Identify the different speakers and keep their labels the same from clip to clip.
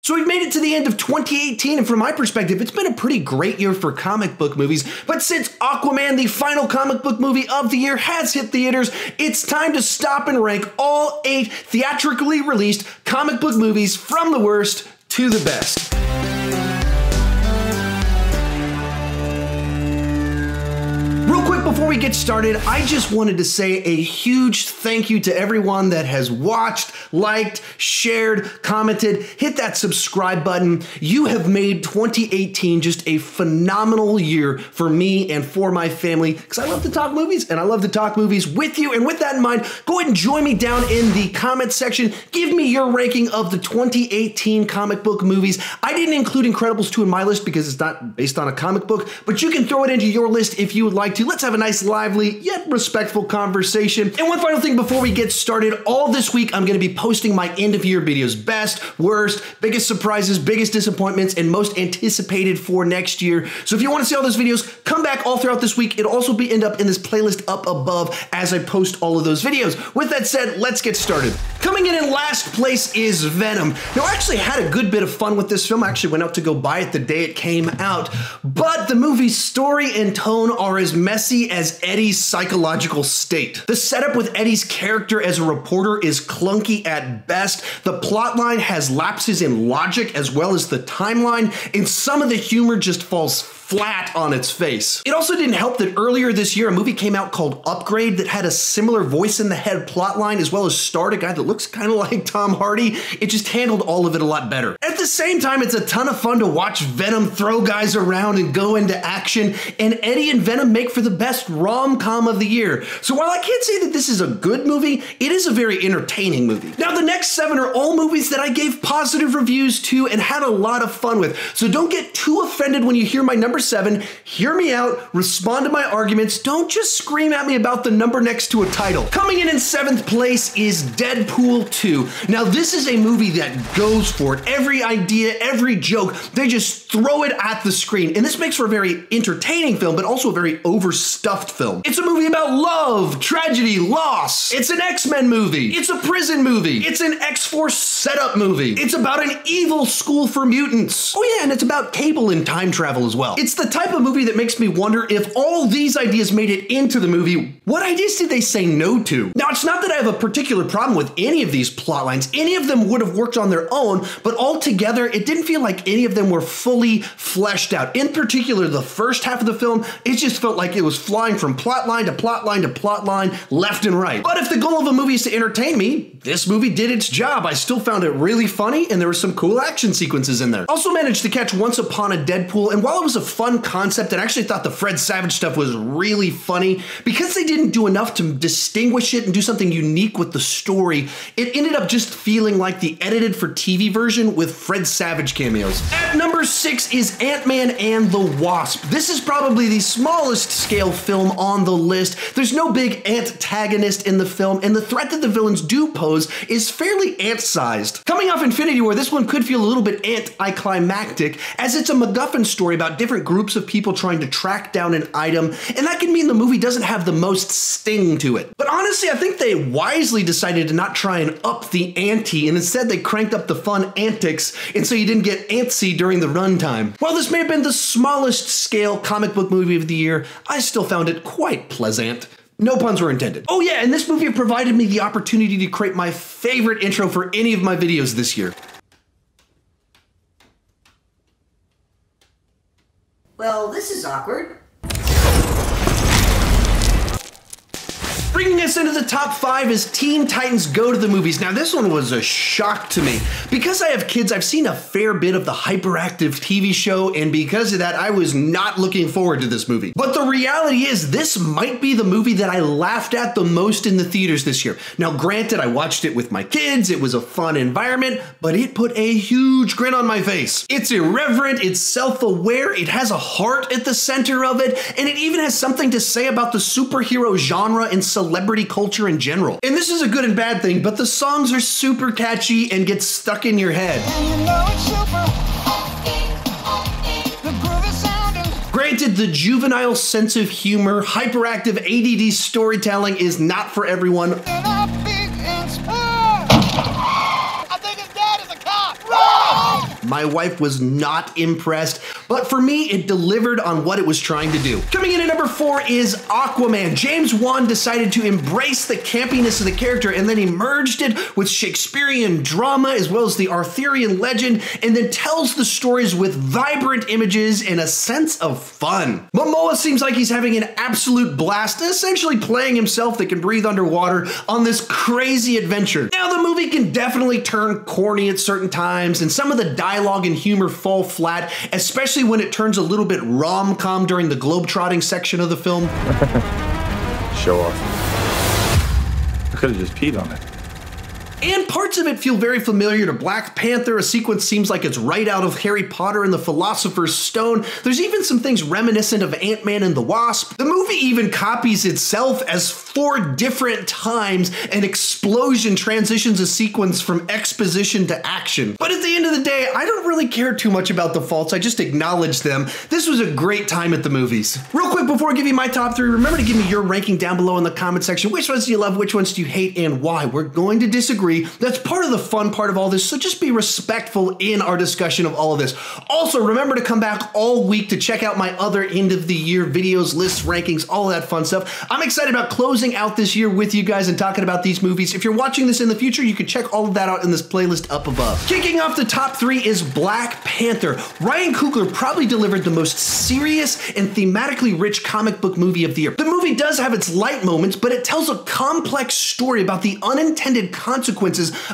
Speaker 1: So we've made it to the end of 2018, and from my perspective, it's been a pretty great year for comic book movies. But since Aquaman, the final comic book movie of the year, has hit theaters, it's time to stop and rank all 8 theatrically released comic book movies from the worst to the best. Real quick before we get started, I just wanted to say a huge thank you to everyone that has watched, liked, shared, commented, hit that subscribe button. You have made 2018 just a phenomenal year for me and for my family, because I love to talk movies and I love to talk movies with you. And with that in mind, go ahead and join me down in the comment section. Give me your ranking of the 2018 comic book movies. I didn't include Incredibles 2 in my list because it's not based on a comic book, but you can throw it into your list if you would like to. Let's have a nice, lively, yet respectful conversation. And one final thing before we get started, all this week I'm going to be posting my end of year videos. Best, worst, biggest surprises, biggest disappointments, and most anticipated for next year. So if you want to see all those videos, come back all throughout this week. It'll also be end up in this playlist up above as I post all of those videos. With that said, let's get started. Coming in last place is Venom. Now, I actually had a good bit of fun with this film. I actually went out to go buy it the day it came out, but the movie's story and tone are as messy as Eddie's psychological state. The setup with Eddie's character as a reporter is clunky at best. The plotline has lapses in logic as well as the timeline, and some of the humor just falls flat on its face. It also didn't help that earlier this year, a movie came out called Upgrade that had a similar voice in the head plotline, as well as starred a guy that looks kind of like Tom Hardy. It just handled all of it a lot better. At the same time, it's a ton of fun to watch Venom throw guys around and go into action, and Eddie and Venom make for the best rom-com of the year. So while I can't say that this is a good movie, it is a very entertaining movie. Now, the next 7 are all movies that I gave positive reviews to and had a lot of fun with. So don't get too offended when you hear my number 7, hear me out, respond to my arguments, don't just scream at me about the number next to a title. Coming in 7th place is Deadpool 2. Now, this is a movie that goes for it. Every idea, every joke, they just throw it at the screen. And this makes for a very entertaining film, but also a very overstuffed film. It's a movie about love, tragedy, loss. It's an X-Men movie. It's a prison movie. It's an X-Force setup movie. It's about an evil school for mutants. Oh yeah, and it's about Cable and time travel as well. It's the type of movie that makes me wonder if all these ideas made it into the movie, what ideas did they say no to? Now, it's not that I have a particular problem with any of these plot lines. Any of them would have worked on their own, but altogether, it didn't feel like any of them were fully fleshed out. In particular, the first half of the film, it just felt like it was flying from plot line to plot line to plot line, left and right. But if the goal of a movie is to entertain me, this movie did its job. I still found it really funny, and there were some cool action sequences in there. Also managed to catch Once Upon a Deadpool, and while it was a fun concept, and I actually thought the Fred Savage stuff was really funny, because they didn't do enough to distinguish it and do something unique with the story, it ended up just feeling like the edited for TV version with Fred Savage cameos. At number 6 is Ant-Man and the Wasp. This is probably the smallest scale film on the list. There's no big antagonist in the film, and the threat that the villains do pose is fairly ant-sized. Coming off Infinity War, this one could feel a little bit anticlimactic, as it's a MacGuffin story about different groups of people trying to track down an item, and that can mean the movie doesn't have the most sting to it. But honestly, I think they wisely decided to not try and up the ante, and instead they cranked up the fun antics, and so you didn't get antsy during the runtime. While this may have been the smallest scale comic book movie of the year, I still found it quite pleasant. No puns were intended. Oh yeah, and this movie provided me the opportunity to create my favorite intro for any of my videos this year.
Speaker 2: Well, this is awkward.
Speaker 1: Bringing us into the top 5 is Teen Titans Go to the Movies. Now, this one was a shock to me. Because I have kids, I've seen a fair bit of the hyperactive TV show, and because of that, I was not looking forward to this movie. But the reality is, this might be the movie that I laughed at the most in the theaters this year. Now, granted, I watched it with my kids, it was a fun environment, but it put a huge grin on my face. It's irreverent, it's self-aware, it has a heart at the center of it, and it even has something to say about the superhero genre and celebrity culture in general. And this is a good and bad thing, but the songs are super catchy and get stuck in your head. And you know it's super. The groove is sounding. Granted, the juvenile sense of humor, hyperactive ADD storytelling is not for everyone. My wife was not impressed, but for me, it delivered on what it was trying to do. Coming in at number 4 is Aquaman. James Wan decided to embrace the campiness of the character, and then he merged it with Shakespearean drama as well as the Arthurian legend, and then tells the stories with vibrant images and a sense of fun. Momoa seems like he's having an absolute blast, essentially playing himself that can breathe underwater on this crazy adventure. Now, the movie can definitely turn corny at certain times, and some of the dialogue and humor fall flat, especially when it turns a little bit rom-com during the globetrotting section of the film.
Speaker 3: Show off. I could have just peed on it.
Speaker 1: And parts of it feel very familiar to Black Panther. A sequence seems like it's right out of Harry Potter and the Philosopher's Stone. There's even some things reminiscent of AntMan and the Wasp. The movie even copies itself, as 4 different times an explosion transitions a sequence from exposition to action. But at the end of the day, I don't really care too much about the faults. I just acknowledge them. This was a great time at the movies. Real quick, before I give you my top 3, remember to give me your ranking down below in the comment section. Which ones do you love? Which ones do you hate? And why? We're going to disagree. That's part of the fun part of all this, so just be respectful in our discussion of all of this. Also, remember to come back all week to check out my other end of the year videos, lists, rankings, all that fun stuff. I'm excited about closing out this year with you guys and talking about these movies. If you're watching this in the future, you can check all of that out in this playlist up above. Kicking off the top 3 is Black Panther. Ryan Coogler probably delivered the most serious and thematically rich comic book movie of the year. The movie does have its light moments, but it tells a complex story about the unintended consequences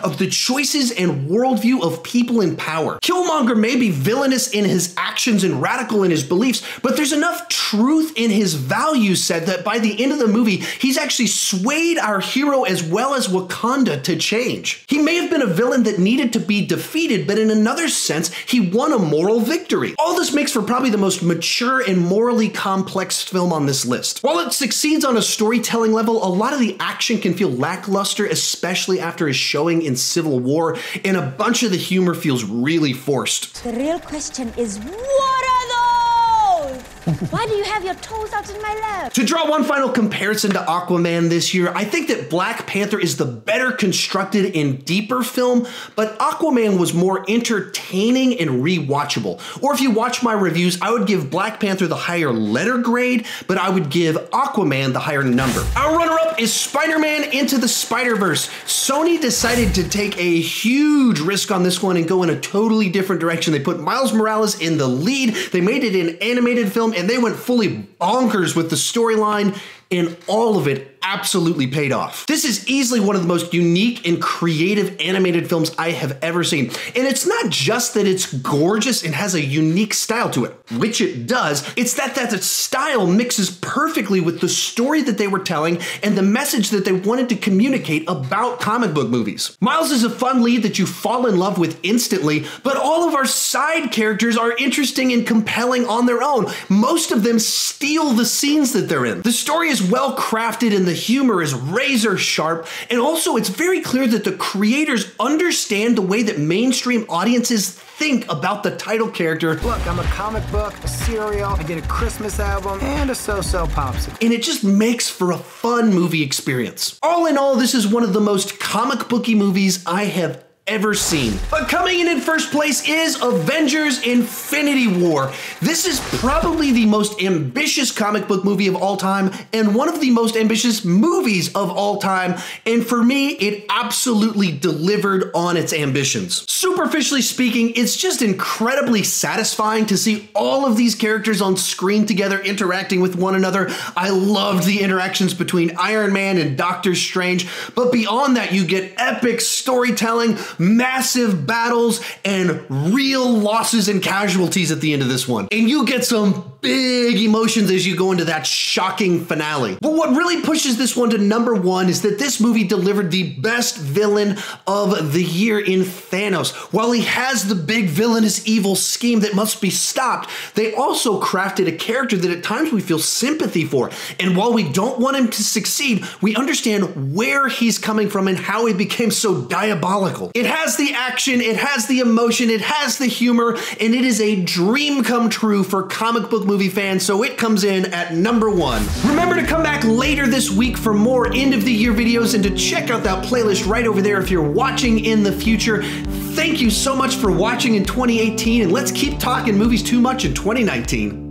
Speaker 1: of the choices and worldview of people in power. Killmonger may be villainous in his actions and radical in his beliefs, but there's enough truth in his value set that by the end of the movie, he's actually swayed our hero as well as Wakanda to change. He may have been a villain that needed to be defeated, but in another sense, he won a moral victory. All this makes for probably the most mature and morally complex film on this list. While it succeeds on a storytelling level, a lot of the action can feel lackluster, especially after his showing in Civil War, and a bunch of the humor feels really forced.
Speaker 4: The real question is, what are those? Why do you have your toes out in my lap?
Speaker 1: To draw one final comparison to Aquaman this year, I think that Black Panther is the better constructed and deeper film, but Aquaman was more entertaining and rewatchable. Or if you watch my reviews, I would give Black Panther the higher letter grade, but I would give Aquaman the higher number. Our runner-up is Spider-Man Into the Spiderverse. Sony decided to take a huge risk on this one and go in a totally different direction. They put Miles Morales in the lead, they made it an animated film, and they went fully bonkers with the storyline, and all of it absolutely paid off. This is easily one of the most unique and creative animated films I have ever seen. And it's not just that it's gorgeous and has a unique style to it, which it does. It's that the style mixes perfectly with the story that they were telling and the message that they wanted to communicate about comic book movies. Miles is a fun lead that you fall in love with instantly, but all of our side characters are interesting and compelling on their own. Most of them steal the scenes that they're in. The story is well crafted and the humor is razor sharp, and also it's very clear that the creators understand the way that mainstream audiences think about the title character.
Speaker 5: Look, I'm a comic book, a cereal, I did a Christmas album, and a so-so popsicle.
Speaker 1: And it just makes for a fun movie experience. All in all, this is one of the most comic booky movies I have ever seen. But coming in first place is Avengers Infinity War. This is probably the most ambitious comic book movie of all time and one of the most ambitious movies of all time. And for me, it absolutely delivered on its ambitions. Superficially speaking, it's just incredibly satisfying to see all of these characters on screen together interacting with one another. I loved the interactions between Iron Man and Doctor Strange, but beyond that, you get epic storytelling, massive battles, and real losses and casualties at the end of this one. And you get some big emotions as you go into that shocking finale. But what really pushes this one to number one is that this movie delivered the best villain of the year in Thanos. While he has the big villainous evil scheme that must be stopped, they also crafted a character that at times we feel sympathy for. And while we don't want him to succeed, we understand where he's coming from and how he became so diabolical. It has the action, it has the emotion, it has the humor, and it is a dream come true for comic book movie fans, so it comes in at number one. Remember to come back later this week for more end of the year videos and to check out that playlist right over there if you're watching in the future. thank you so much for watching in 2018, and let's keep talking movies too much in 2019.